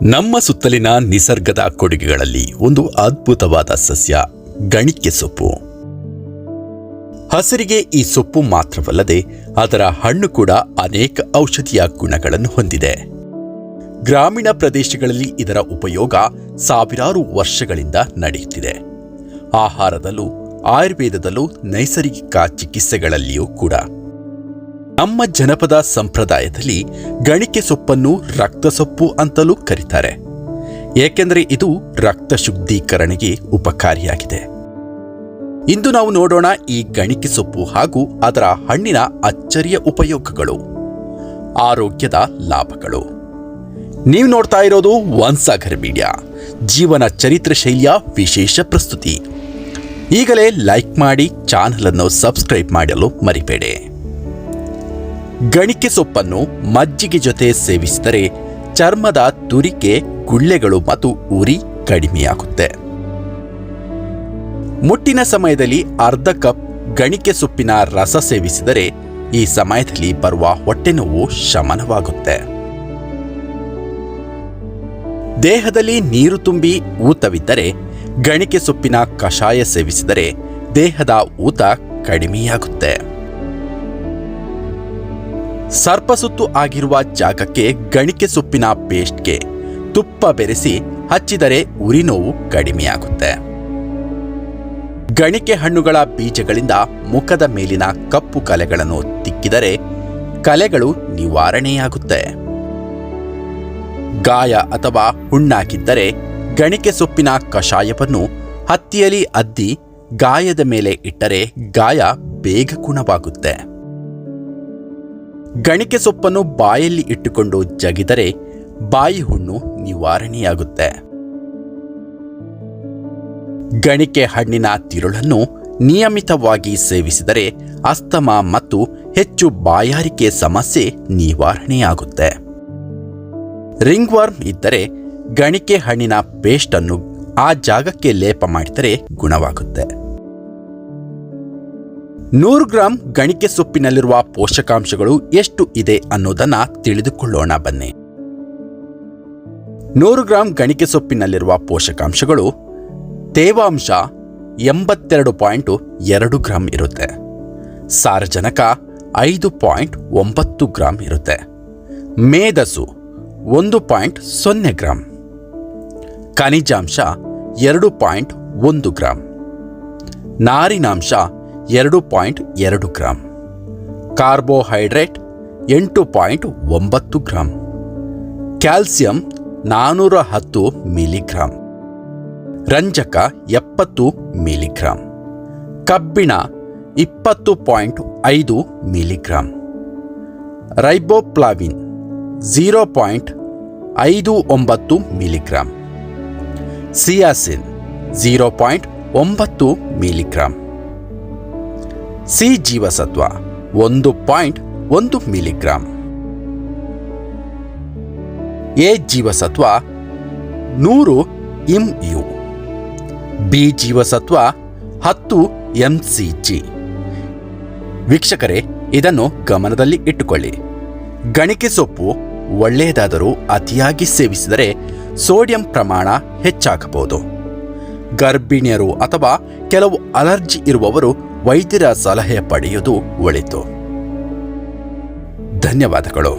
ನಮ್ಮ ಸುತ್ತಲಿನ ನಿಸರ್ಗದ ಕೊಡುಗೆಗಳಲ್ಲಿ ಒಂದು ಅದ್ಭುತವಾದ ಸಸ್ಯ ಗಣಿಕೆ ಸೊಪ್ಪು. ಹಸಿರಿಗೆ ಈ ಸೊಪ್ಪು ಮಾತ್ರವಲ್ಲದೆ ಅದರ ಹಣ್ಣು ಕೂಡ ಅನೇಕ ಔಷಧೀಯ ಗುಣಗಳನ್ನು ಹೊಂದಿದೆ. ಗ್ರಾಮೀಣ ಪ್ರದೇಶಗಳಲ್ಲಿ ಇದರ ಉಪಯೋಗ ಸಾವಿರಾರು ವರ್ಷಗಳಿಂದ ನಡೆಯುತ್ತಿದೆ. ಆಹಾರದಲ್ಲೂ ಆಯುರ್ವೇದದಲ್ಲೂ ನೈಸರ್ಗಿಕ ಚಿಕಿತ್ಸೆಗಳಲ್ಲಿಯೂ ಕೂಡ. ನಮ್ಮ ಜನಪದ ಸಂಪ್ರದಾಯದಲ್ಲಿ ಗಣಿಕೆ ಸೊಪ್ಪನ್ನು ರಕ್ತಸೊಪ್ಪು ಅಂತಲೂ ಕರೀತಾರೆ, ಏಕೆಂದರೆ ಇದು ರಕ್ತ ಶುದ್ಧೀಕರಣೆಗೆ ಉಪಕಾರಿಯಾಗಿದೆ. ಇಂದು ನಾವು ನೋಡೋಣ ಈ ಗಣಿಕೆ ಸೊಪ್ಪು ಹಾಗೂ ಅದರ ಹಣ್ಣಿನ ಅಚ್ಚರಿಯ ಉಪಯೋಗಗಳು, ಆರೋಗ್ಯದ ಲಾಭಗಳು. ನೀವು ನೋಡ್ತಾ ಇರೋದು ಒನ್ಸಾಗರ್ ಮೀಡಿಯಾ, ಜೀವನ ಚರಿತ್ರೆ ಶೈಲಿಯ ವಿಶೇಷ ಪ್ರಸ್ತುತಿ. ಈಗಲೇ ಲೈಕ್ ಮಾಡಿ, ಚಾನಲ್ ಅನ್ನು ಸಬ್ಸ್ಕ್ರೈಬ್ ಮಾಡಲು ಮರಿಬೇಡಿ. ಗಣಿಕೆ ಸೊಪ್ಪನ್ನು ಮಜ್ಜಿಗೆ ಜೊತೆ ಸೇವಿಸಿದರೆ ಚರ್ಮದ ತುರಿಕೆ, ಗುಳ್ಳೆಗಳು ಮತ್ತು ಉರಿ ಕಡಿಮೆಯಾಗುತ್ತೆ. ಮುಟ್ಟಿನ ಸಮಯದಲ್ಲಿ ಅರ್ಧ ಕಪ್ ಗಣಿಕೆ ಸೊಪ್ಪಿನ ರಸ ಸೇವಿಸಿದರೆ ಈ ಸಮಯದಲ್ಲಿ ಬರುವ ಹೊಟ್ಟೆನೋವು ಶಮನವಾಗುತ್ತೆ. ದೇಹದಲ್ಲಿ ನೀರು ತುಂಬಿ ಊತವಿದ್ದರೆ ಗಣಿಕೆ ಸೊಪ್ಪಿನ ಕಷಾಯ ಸೇವಿಸಿದರೆ ದೇಹದ ಊತ ಕಡಿಮೆಯಾಗುತ್ತೆ. ಸರ್ಪಸುತ್ತು ಆಗಿರುವ ಜಾಗಕ್ಕೆ ಗಣಿಕೆ ಸೊಪ್ಪಿನ ಪೇಸ್ಟ್ಗೆ ತುಪ್ಪ ಬೆರೆಸಿ ಹಚ್ಚಿದರೆ ಉರಿ ನೋವು ಕಡಿಮೆಯಾಗುತ್ತೆ. ಗಣಿಕೆ ಹಣ್ಣುಗಳ ಬೀಜಗಳಿಂದ ಮುಖದ ಮೇಲಿನ ಕಪ್ಪು ಕಲೆಗಳನ್ನು ತಿಕ್ಕಿದರೆ ಕಲೆಗಳು ನಿವಾರಣೆಯಾಗುತ್ತೆ. ಗಾಯ ಅಥವಾ ಹುಣ್ಣಾಗಿದ್ದರೆ ಗಣಿಕೆ ಸೊಪ್ಪಿನ ಕಷಾಯವನ್ನು ಹತ್ತಿಯಲ್ಲಿ ಅದ್ದಿ ಗಾಯದ ಮೇಲೆ ಇಟ್ಟರೆ ಗಾಯ ಬೇಗ ಗುಣವಾಗುತ್ತೆ. ಗಣಿಕೆ ಸೊಪ್ಪನ್ನು ಬಾಯಲ್ಲಿ ಇಟ್ಟುಕೊಂಡು ಜಗಿದರೆ ಬಾಯಿ ಹುಣ್ಣು ನಿವಾರಣೆಯಾಗುತ್ತೆ. ಗಣಿಕೆ ಹಣ್ಣಿನ ತಿರುಳನ್ನು ನಿಯಮಿತವಾಗಿ ಸೇವಿಸಿದರೆ ಅಸ್ತಮಾ ಮತ್ತು ಹೆಚ್ಚು ಬಾಯಾರಿಕೆ ಸಮಸ್ಯೆ ನಿವಾರಣೆಯಾಗುತ್ತೆ. ರಿಂಗ್ ವರ್ಮ್ ಇದ್ದರೆ ಗಣಿಕೆ ಹಣ್ಣಿನ ಪೇಸ್ಟ್ ಅನ್ನು ಆ ಜಾಗಕ್ಕೆ ಲೇಪ ಮಾಡಿದರೆ ಗುಣವಾಗುತ್ತೆ. 100 ಗ್ರಾಂ ಗಣಿಕೆ ಸೊಪ್ಪಿನಲ್ಲಿರುವ ಪೋಷಕಾಂಶಗಳು ಎಷ್ಟು ಇದೆ ಅನ್ನೋದನ್ನ ತಿಳಿದುಕೊಳ್ಳೋಣ ಬನ್ನಿ. 100 ಗ್ರಾಂ ಗಣಿಕೆ ಸೊಪ್ಪಿನಲ್ಲಿರುವ ಪೋಷಕಾಂಶಗಳು: ತೇವಾಂಶ 82.2 ಗ್ರಾಂ ಇರುತ್ತೆ, ಸಾರಜನಕ 5.9 ಗ್ರಾಂ ಇರುತ್ತೆ, ಮೇದಸು 1.0 ಗ್ರಾಂ, ಖನಿಜಾಂಶ 2.1 ಗ್ರಾಂ, ನಾರಿನಾಂಶ 2.2 gram, carbohydrate 8.9 gram, calcium 410 milligram, ರಂಜಕ 70 ಮಿಲಿಗ್ರಾಂ, ಕಬ್ಬಿಣ 20.5 ಮಿಲಿಗ್ರಾಂ, ರೈಬೋಪ್ಲಾವಿನ್ 0.59 ಮಿಲಿಗ್ರಾಂ, ಸಿಯಾಸಿನ್ 0.9 ಮಿಲಿಗ್ರಾಂ, ಸಿ ಜೀವಸತ್ವ 1.1 ಮಿಲಿಗ್ರಾಂ, ಎ ಜೀವಸತ್ವ 100 MU, ಬಿ ಜೀವಸತ್ವ 10 mcg. ವೀಕ್ಷಕರೇ, ಇದನ್ನು ಗಮನದಲ್ಲಿ ಇಟ್ಟುಕೊಳ್ಳಿ. ಗಣಿಕೆ ಸೊಪ್ಪು ಒಳ್ಳೆಯದಾದರೂ ಅತಿಯಾಗಿ ಸೇವಿಸಿದರೆ ಸೋಡಿಯಂ ಪ್ರಮಾಣ ಹೆಚ್ಚಾಗಬಹುದು. ಗರ್ಭಿಣಿಯರು ಅಥವಾ ಕೆಲವು ಅಲರ್ಜಿ ಇರುವವರು ವೈದ್ಯರ ಸಲಹೆ ಪಡೆಯುವುದು ಒಳಿತು. ಧನ್ಯವಾದಗಳು.